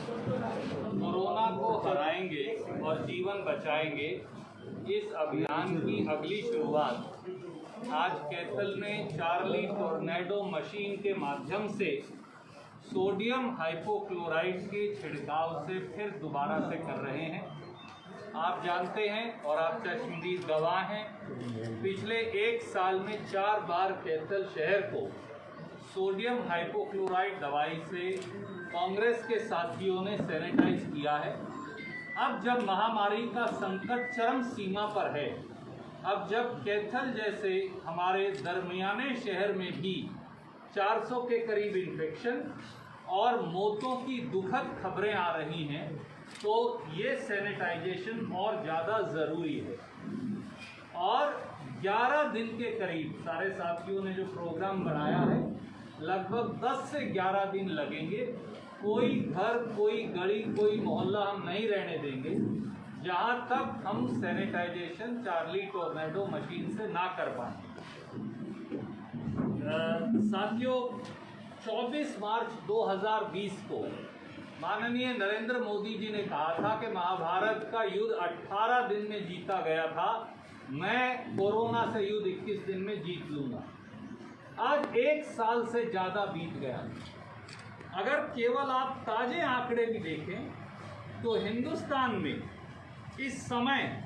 Corona को हराएंगे और जीवन बचाएंगे, इस अभियान की अगली शुरुआत आज कैथल में चार्ली टोर्नेडो मशीन के माध्यम से सोडियम हाइपोक्लोराइड के छिड़काव से फिर दोबारा से कर रहे हैं। आप जानते हैं और आप चश्मदीद गवाह हैं, पिछले 1 साल में 4 बार कैथल शहर को सोडियम हाइपोक्लोराइड दवाई से कांग्रेस के साथियों ने सैनिटाइज किया है। अब जब महामारी का संकट चरम सीमा पर है, अब जब कैथल जैसे हमारे दरमियाने शहर में भी 400 के करीब इन्फेक्शन और मौतों की दुखद खबरें आ रही हैं, तो ये सैनिटाइजेशन और ज़्यादा ज़रूरी है। और 11 दिन के करीब सारे साथियों ने जो प्रोग्राम बनाया है, लगभग 10 से 11 दिन लगेंगे। कोई घर, कोई गली, कोई मोहल्ला हम नहीं रहने देंगे जहां तक हम सैनिटाइजेशन चार्ली टोर्नेडो मशीन से ना कर पाएं। साथियों, 24 मार्च 2020 को माननीय नरेंद्र मोदी जी ने कहा था कि महाभारत का युद्ध 18 दिन में जीता गया था, मैं कोरोना से युद्ध 21 दिन में जीत लूँगा। आज 1 साल से ज़्यादा बीत गया। अगर केवल आप ताज़े आंकड़े भी देखें तो हिंदुस्तान में इस समय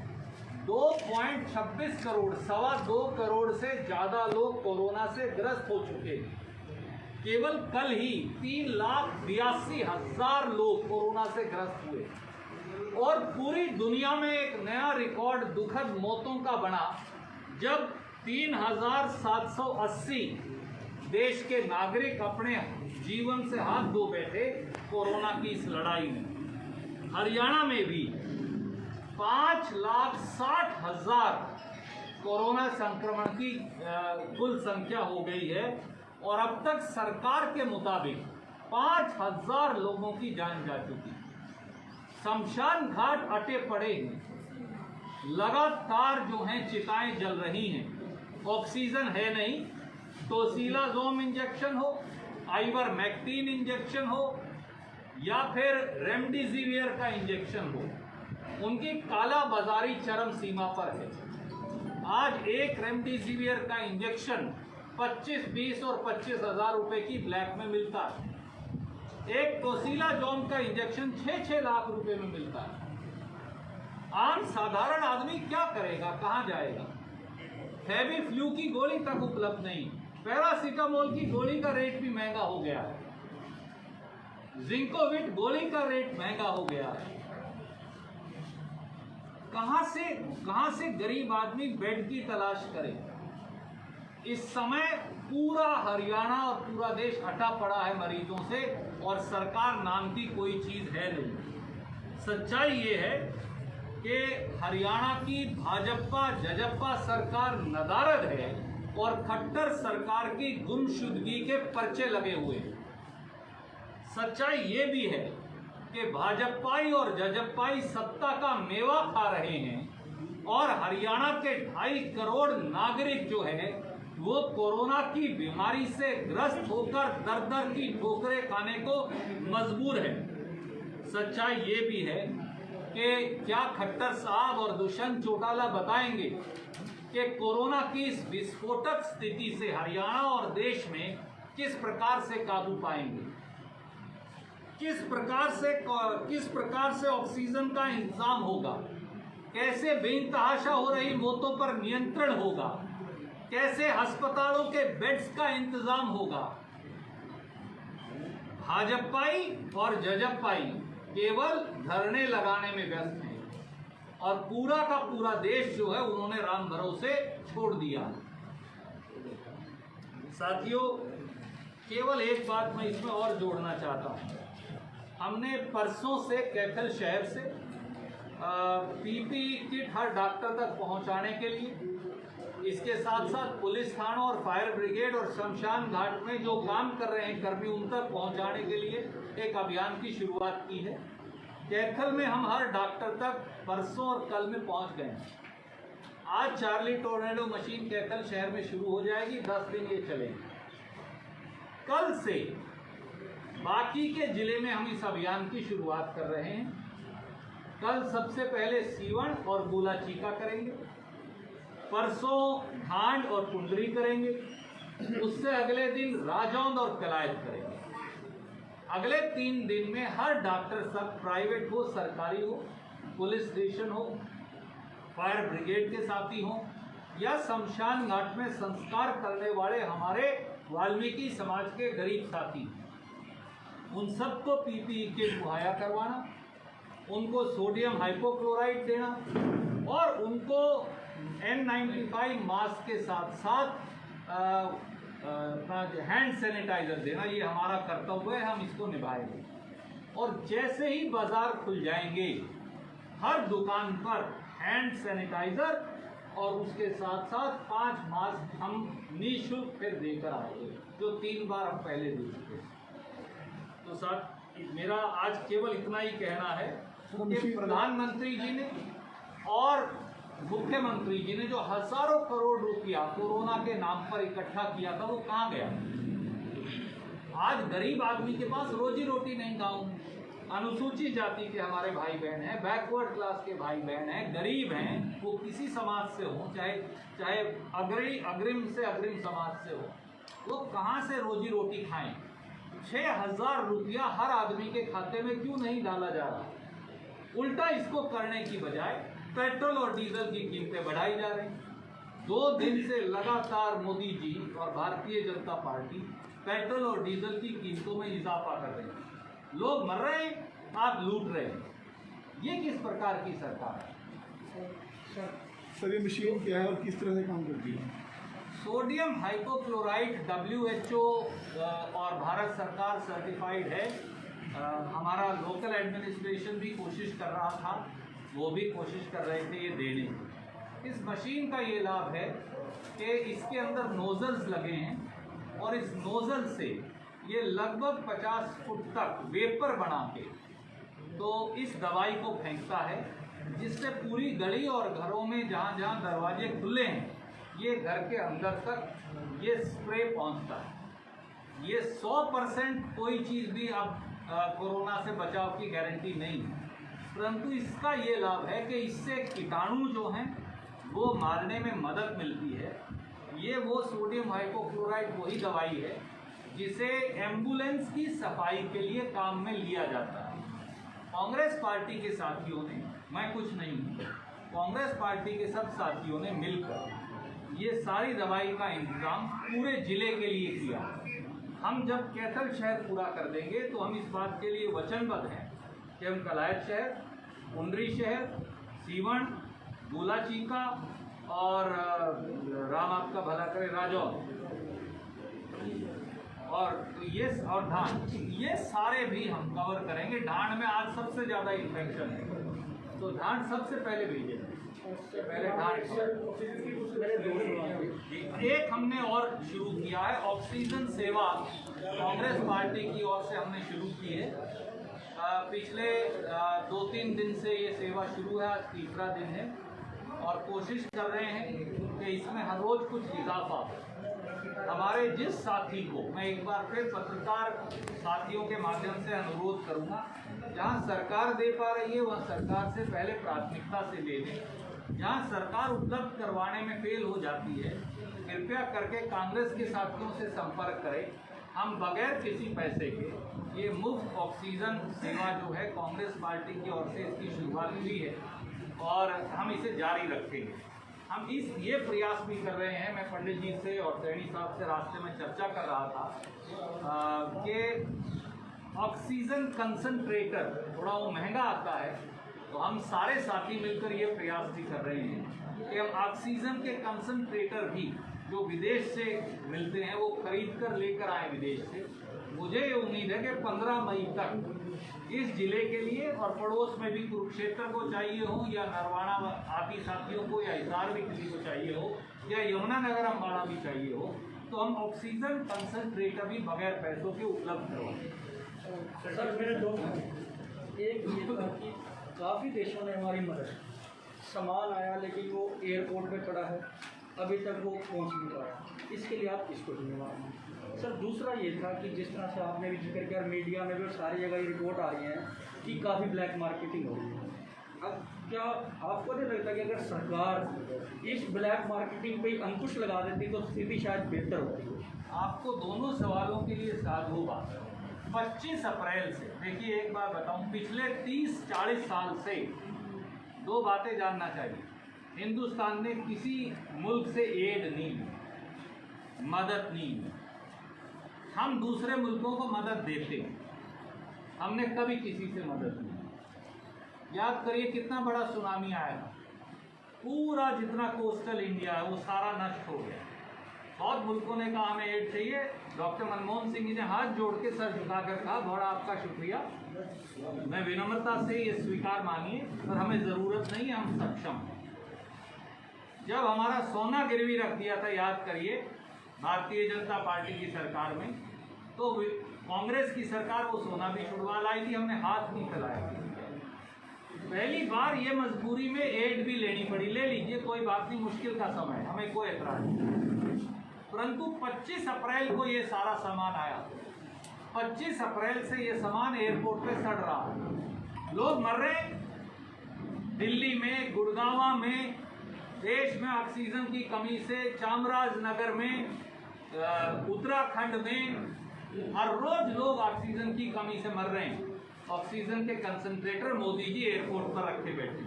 2.26 करोड़, 2.25 करोड़ से ज़्यादा लोग कोरोना से ग्रस्त हो चुके हैं। केवल कल ही 3,82,000 लोग कोरोना से ग्रस्त हुए और पूरी दुनिया में एक नया रिकॉर्ड दुखद मौतों का बना जब 3,780 देश के नागरिक अपने जीवन से हाथ धो बैठे कोरोना की इस लड़ाई में। हरियाणा में भी 5,60,000 कोरोना संक्रमण की कुल संख्या हो गई है और अब तक सरकार के मुताबिक 5,000 लोगों की जान जा चुकी। शमशान घाट अटे पड़े हैं, लगातार जो हैं चिताएं जल रही हैं, ऑक्सीजन है नहीं, टोसिलाज़ोम इंजेक्शन हो, आइवरमेक्टिन इंजेक्शन हो या फिर रेमडेसिविर का इंजेक्शन हो, उनकी काला बाजारी चरम सीमा पर है। आज एक रेमडेसिविर का इंजेक्शन 25, 20 और 25,000 रुपए की ब्लैक में मिलता है। एक टोसिलाज़ोम का इंजेक्शन 6-6 लाख रुपए में मिलता है। आम साधारण आदमी क्या करेगा, कहाँ जाएगा? हैवी फ्लू की गोली तक उपलब्ध नहीं, पैरासीटामोल की गोली का रेट भी महंगा हो गया है, जिंकोविट गोली का रेट महंगा हो गया है। कहां से गरीब आदमी बेड की तलाश करे? इस समय पूरा हरियाणा और पूरा देश हटा पड़ा है मरीजों से और सरकार नाम की कोई चीज है नहीं। सच्चाई ये है कि हरियाणा की भाजपा जजपा सरकार नदारद है और खट्टर सरकार की गुमशुदगी के पर्चे लगे हुए हैं। सच्चाई ये भी है कि भाजपाई और जजपाई सत्ता का मेवा खा रहे हैं और हरियाणा के 2.5 करोड़ नागरिक जो है वो कोरोना की बीमारी से ग्रस्त होकर दर दर की ठोकरें खाने को मजबूर है। सच्चाई ये भी है कि क्या खट्टर साहब और दुष्यंत चौटाला बताएंगे कि कोरोना की इस विस्फोटक स्थिति से हरियाणा और देश में किस प्रकार से काबू पाएंगे, किस प्रकार से ऑक्सीजन का इंतजाम होगा, कैसे बेतहाशा हो रही मौतों पर नियंत्रण होगा, कैसे अस्पतालों के बेड्स का इंतजाम होगा। भाजपाई और जजपाई केवल धरने लगाने में व्यस्त हैं और पूरा का पूरा देश जो है उन्होंने राम भरोसे छोड़ दिया। साथियों, केवल एक बात मैं इसमें और जोड़ना चाहता हूँ। हमने परसों से कैथल शहर से पीपीई किट हर डॉक्टर तक पहुँचाने के लिए, इसके साथ साथ पुलिस थानों और फायर ब्रिगेड और शमशान घाट में जो काम कर रहे हैं कर्मी उन तक पहुंचाने के लिए एक अभियान की शुरुआत की है। कैथल में हम हर डॉक्टर तक परसों और कल में पहुंच गए हैं। आज चार्ली टोर्नेडो मशीन कैथल शहर में शुरू हो जाएगी, 10 दिन ये चलेगी। कल से बाकी के जिले में हम इस अभियान की शुरुआत कर रहे हैं। कल सबसे पहले सीवन और गोला चीका करेंगे, परसों ढांड और कुंडरी करेंगे, उससे अगले दिन राजौंद और कलायत करेंगे। अगले 3 दिन में हर डॉक्टर सब, प्राइवेट हो सरकारी हो, पुलिस स्टेशन हो, फायर ब्रिगेड के साथी हो या शमशान घाट में संस्कार करने वाले हमारे वाल्मीकि समाज के गरीब साथी, उन सबको पीपीई किट मुहैया करवाना, उनको सोडियम हाइपोक्लोराइड देना और उनको N95 मास्क के साथ साथ हैंड सैनिटाइजर देना। ये हमारा कर्तव्य है, हम इसको निभाएंगे। और जैसे ही बाजार खुल जाएंगे, हर दुकान पर हैंड सैनिटाइजर और उसके साथ साथ 5 मास्क हम निःशुल्क फिर देकर आएंगे, जो 3 बार हम पहले दे चुके हैं। तो सर, मेरा आज केवल इतना ही कहना है कि प्रधानमंत्री जी ने और मुख्यमंत्री जी ने जो हजारों करोड़ रुपया कोरोना के नाम पर इकट्ठा किया था, वो कहाँ गया? आज गरीब आदमी के पास रोजी रोटी नहीं। गाँव अनुसूचित जाति के हमारे भाई बहन हैं, बैकवर्ड क्लास के भाई बहन हैं, गरीब हैं, वो किसी समाज से हो, चाहे अग्रिम से अग्रिम समाज से हो, वो कहाँ से रोजी रोटी खाएं? 6,000 रुपया हर आदमी के खाते में क्यों नहीं डाला जा रहा? उल्टा इसको करने की बजाय पेट्रोल और डीजल की कीमतें बढ़ाई जा रही। 2 दिन से लगातार मोदी जी और भारतीय जनता पार्टी पेट्रोल और डीजल की कीमतों में इजाफा कर रहे हैं। लोग मर रहे हैं, आप लूट रहे हैं। ये किस प्रकार की सरकार है? सर, ये मशीन क्या है और किस तरह से काम करती है? सोडियम हाइपोक्लोराइड WHO और भारत सरकार सर्टिफाइड है। हमारा लोकल एडमिनिस्ट्रेशन भी कोशिश कर रहा था, वो भी कोशिश कर रहे थे ये देने की। इस मशीन का ये लाभ है कि इसके अंदर नोजल्स लगे हैं और इस नोजल से ये लगभग 50 फुट तक वेपर बना के तो इस दवाई को फेंकता है, जिससे पूरी गली और घरों में जहाँ जहाँ दरवाजे खुले हैं, ये घर के अंदर तक ये स्प्रे पहुँचता है। ये 100% कोई चीज़ भी अब कोरोना से बचाव की गारंटी नहीं है, परंतु इसका ये लाभ है कि इससे कीटाणु जो हैं वो मारने में मदद मिलती है। ये वो सोडियम हाइपोक्लोराइड वही दवाई है जिसे एम्बुलेंस की सफाई के लिए काम में लिया जाता है। कांग्रेस पार्टी के साथियों ने, मैं कुछ नहीं हूँ, कांग्रेस पार्टी के सब साथियों ने मिलकर ये सारी दवाई का इंतजाम पूरे जिले के लिए किया। हम जब कैथल शहर पूरा कर देंगे तो हम इस बात के लिए वचनबद्ध हैं कि हम कलायत शहर, कुंडरी शहर, सीवन, गोला चीका और राम आपका भला करे राजौंद और ढांड, ये सारे भी हम कवर करेंगे। ढांड में आज सबसे ज़्यादा इन्फेक्शन है, तो ढांड सबसे पहले भेजे। पहले एक हमने और शुरू किया है, ऑक्सीजन सेवा कांग्रेस पार्टी की ओर से हमने शुरू की है। पिछले 2-3 दिन से ये सेवा शुरू है, आज तीसरा दिन है और कोशिश कर रहे हैं कि इसमें हर रोज कुछ इजाफा। हमारे जिस साथी को, मैं एक बार फिर पत्रकार साथियों के माध्यम से अनुरोध करूंगा, जहां सरकार दे पा रही है वहां सरकार से पहले प्राथमिकता से ले लें। जहां सरकार उपलब्ध करवाने में फेल हो जाती है, कृपया करके कांग्रेस के साथियों से संपर्क करें। हम बगैर किसी पैसे के ये मुफ्त ऑक्सीजन सेवा जो है कांग्रेस पार्टी की ओर से इसकी शुरुआत हुई है और हम इसे जारी रखेंगे। हम ये प्रयास भी कर रहे हैं, मैं पंडित जी से और सैनी साहब से रास्ते में चर्चा कर रहा था कि ऑक्सीजन कंसंट्रेटर थोड़ा वो महंगा आता है, तो हम सारे साथी मिलकर ये प्रयास भी कर रहे हैं कि हम ऑक्सीजन के कंसंट्रेटर भी जो विदेश से मिलते हैं वो खरीद कर लेकर आए विदेश से। मुझे ये उम्मीद है कि 15 मई तक इस जिले के लिए और पड़ोस में भी कुरुक्षेत्र को चाहिए हो या नरवाड़ा आदि साथियों को या हिसार भी किसी को चाहिए हो या यमुनानगर अम्बाड़ा भी चाहिए हो, तो हम ऑक्सीजन कंसंट्रेटर भी बगैर पैसों के उपलब्ध करवाएं। सर, मेरे 2 एक ये था कि काफ़ी देशों ने हमारी मदद, सामान आया लेकिन वो एयरपोर्ट पे खड़ा है, अभी तक वो पहुंच नहीं पाया, इसके लिए आप किसको जिम्मेवार हैं? सर दूसरा ये था कि जिस तरह से आपने भी जिक्र किया, मीडिया में भी सारी जगह ये रिपोर्ट आ रही हैं कि काफ़ी ब्लैक मार्केटिंग हो रही है। अब क्या आपको नहीं लगता कि अगर सरकार इस ब्लैक मार्केटिंग पे अंकुश लगा देती तो स्थिति शायद बेहतर होती? आपको दोनों सवालों के लिए साधु बात 25 अप्रैल से, देखिए एक बात बताऊं, पिछले 30-40 साल से दो बातें जानना चाहिए। हिंदुस्तान ने किसी मुल्क से एड नहीं ली, मदद नहीं ली। हम दूसरे मुल्कों को मदद देते हैं, हमने कभी किसी से मदद नहीं ली। याद करिए कितना बड़ा सुनामी आया था, पूरा जितना कोस्टल इंडिया है वो सारा नष्ट हो गया। बहुत मुल्कों ने कहा हमें एड चाहिए, डॉक्टर मनमोहन सिंह जी ने हाथ जोड़ के सर झुकाकर कहा बड़ा आपका शुक्रिया, मैं विनम्रता से ये स्वीकार मानिए, पर हमें ज़रूरत नहीं है, हम सक्षम हैं। जब हमारा सोना गिरवी रख दिया था, याद करिए, भारतीय जनता पार्टी की सरकार में, तो कांग्रेस की सरकार वो सोना भी छुड़वा लाई थी, हमने हाथ नहीं फैलाया। पहली बार ये मजबूरी में एड भी लेनी पड़ी, ले लीजिए कोई बात नहीं, मुश्किल का समय, हमें कोई एतराज नहीं। परंतु 25 अप्रैल को ये सारा सामान आया, 25 अप्रैल से ये सामान एयरपोर्ट पे सड़ रहा है, लोग मर रहे हैं। दिल्ली में, गुड़गांव में, देश में ऑक्सीजन की कमी से, चामराजनगर में, उत्तराखंड में हर रोज लोग ऑक्सीजन की कमी से मर रहे हैं। ऑक्सीजन के कंसंट्रेटर मोदी जी एयरपोर्ट पर रखे बैठे,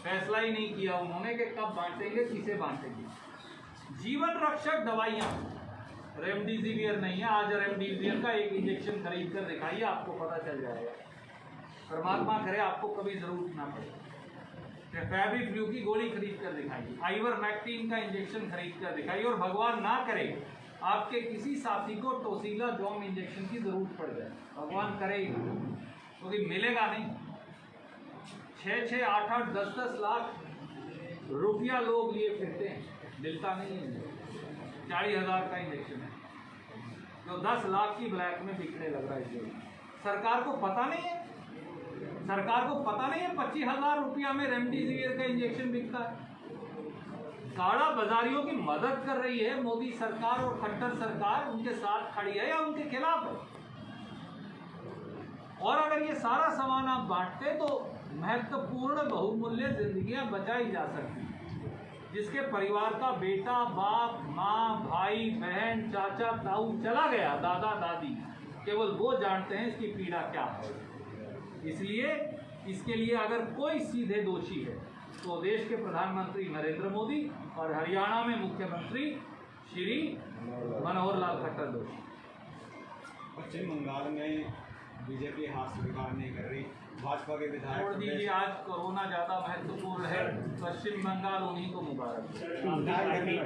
फैसला ही नहीं किया उन्होंने कि कब बांटेंगे, किसे बांटेंगे। जीवन रक्षक दवाइयाँ, रेमडेसिवियर नहीं है, आज रेमडेसिवियर का एक इंजेक्शन खरीद कर दिखाइए, आपको पता चल जाएगा। परमात्मा करे आपको कभी जरूरत ना पड़े। फेविफ्लू की गोली खरीद कर दिखाइए, आइवरमेक्टिन का इंजेक्शन खरीद कर दिखाइए, और भगवान ना करे आपके किसी साथी को टोसिला जॉम इंजेक्शन की जरूरत पड़ जाए, भगवान करे ही, क्योंकि मिलेगा नहीं। 6-6, 8-8, 10-10 लाख रुपया लोग लिए फिरते हैं, मिलता नहीं है। 40,000 का इंजेक्शन है तो 10 लाख की ब्लैक में बिकने लग रहा है। सरकार को पता नहीं है, सरकार को पता नहीं है 25,000 रुपया में रेमडेसिवियर का इंजेक्शन बिकता है। काला बाजारियों की मदद कर रही है मोदी सरकार, और खट्टर सरकार उनके साथ खड़ी है या उनके खिलाफ है। और अगर ये सारा सामान आप बांटते तो महत्वपूर्ण बहुमूल्य जिंदगियां बचाई जा सकती, जिसके परिवार का बेटा, बाप, माँ, भाई, बहन, चाचा, ताऊ चला गया, दादा, दादी, केवल वो जानते हैं इसकी पीड़ा क्या है। इसलिए इसके लिए अगर कोई सीधे दोषी है तो देश के प्रधानमंत्री नरेंद्र मोदी और हरियाणा में मुख्यमंत्री श्री मनोहर लाल खट्टर दोषी। पश्चिम बंगाल में बीजेपी हाथ स्वीकार नहीं कर रही, भाजपा के विधायक छोड़ दीजिए, आज कोरोना ज़्यादा महत्वपूर्ण है, पश्चिम बंगाल उन्हीं को मुबारक।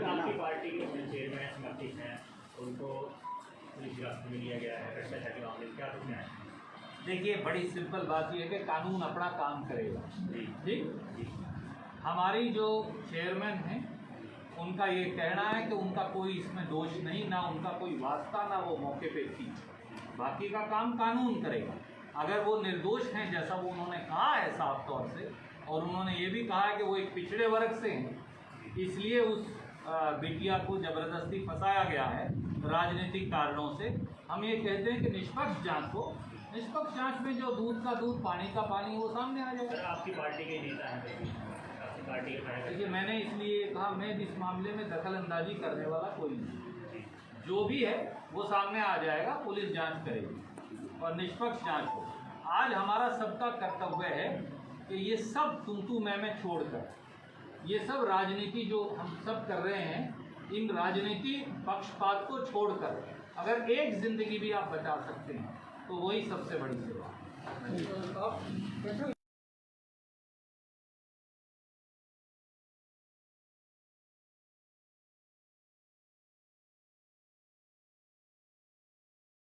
आपकी पार्टी के चेयरमैन समर्थित हैं, उनको पुलिस हिरासत में लिया गया है भ्रष्टाचार के मामले में, क्या कुछ है? देखिए बड़ी सिंपल बात यह है कि कानून अपना काम करेगा, ठीक। हमारी जो चेयरमैन हैं उनका ये कहना है कि उनका कोई इसमें दोष नहीं, ना उनका कोई वास्ता, ना वो मौके पे थी, बाकी का काम कानून करेगा। अगर वो निर्दोष हैं जैसा वो उन्होंने कहा है साफ तौर से, और उन्होंने ये भी कहा है कि वो एक पिछड़े वर्ग से हैं, इसलिए उस बिटिया को जबरदस्ती फंसाया गया है राजनीतिक कारणों से, हम ये कहते हैं कि निष्पक्ष जांच हो। निष्पक्ष जांच में जो दूध का दूध, पानी का पानी, वो सामने आ जाएगा। सर आपकी पार्टी के नेता हैं, आपकी पार्टी के कार्यकर्ता, देखिए मैंने इसलिए कहा, मैं इस मामले में दखल अंदाजी करने वाला कोई नहीं, जो भी है वो सामने आ जाएगा, पुलिस जांच करेगी और निष्पक्ष जांच हो। आज हमारा सबका कर्तव्य है कि ये सब तू मैं छोड़कर, ये सब राजनीति जो हम सब कर रहे हैं, इन राजनीति पक्षपात को छोड़कर अगर एक जिंदगी भी आप बचा सकते हैं तो वही सबसे बड़ी सेवा है।